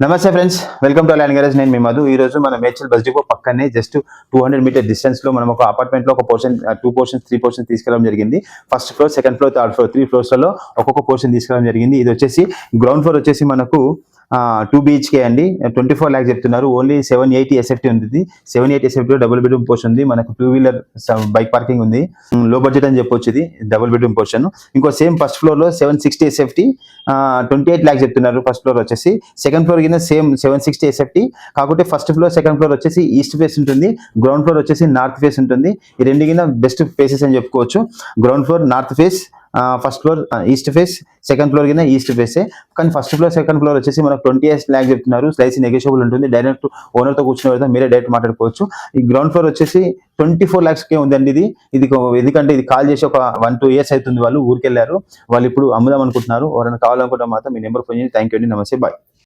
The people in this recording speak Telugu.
నమస్తే friends, welcome to land garage. నేను మీ మధు. ఈ రోజు మన మేడ్చల్ బస్ డిపో పక్కనే జస్ట్ 200 మీటర్ డిస్టెన్స్ లో మనం ఒక అపార్ట్మెంట్ లో ఒక పోర్షన్, 2 పోర్షన్స్ 3 పోర్షన్స్ తీసుకెళ్ళడం జరిగింది. First floor, second floor, third floor, 3 floors లలో ఒక్కొక్క పోర్షన్ తీసుకెళ్ళడం జరిగింది. ఇది వచ్చేసి గ్రౌండ్ ఫ్లోర్ వచ్చేసి మనకు 2 BHK అండి. 24 lakhs చెప్తున్నారు. ఓన్లీ 780 SFT ఉంది. 780 SFT లో డబుల్ బెడ్రూమ్ పోర్షన్ ఉంది. మనకు 2 వీలర్ బైక్ పార్కింగ్ ఉంది. లో బడ్జెట్ అని చెప్పొచ్చు. ఇది డబుల్ బెడ్రూమ్ పోర్షన్. ఇంకో సేమ్ ఫస్ట్ ఫ్లోర్ లో 760 SFT 28 lakhs చెప్తున్నారు. ఫస్ట్ ఫ్లోర్ వచ్చేసి. సెకండ్ ఫ్లోర్ కింద సేమ్ 760 SFT. కాకపోతే ఫస్ట్ ఫ్లోర్, సెకండ్ ఫ్లోర్ వచ్చేసి ఈస్ట్ ఫేస్ ఉంటుంది. గ్రౌండ్ ఫ్లోర్ వచ్చేసి నార్త్ ఫేస్ ఉంటుంది. ఈ రెండు కింద బెస్ట్ ఫేసెస్ అని చెప్పుకోవచ్చు. Ground floor north face, first floor east face, second floor కింద ఈస్ట్ ఫేసే. కానీ ఫస్ట్ ఫ్లోర్, సెకండ్ ఫ్లోర్ వచ్చేసి మనకు 28 lakhs చెప్తున్నారు. స్లైస్ నెగోషియబుల్ ఉంటుంది. డైరెక్ట్ ఓనర్ తో కూర్చునే వెళ్తాం, మీరే డైరెక్ట్ మాట్లాడుకోవచ్చు. ఈ గ్రౌండ్ ఫ్లోర్ వచ్చేసి 24 lakhs కే ఉందండి. ఇది ఎందుకంటే ఇది కాల్ చేసి ఒక 1-2 years అవుతుంది. వాళ్ళు ఊరికెళ్ళారు. వాళ్ళు ఇప్పుడు అమ్ముదాం అనుకుంటున్నారు. ఎవరైనా కావాలనుకుంటే మాత్రం మీ నెంబర్ ఫోన్ చేసి. థ్యాంక్ యూ అండి. నమస్తే, బాయ్.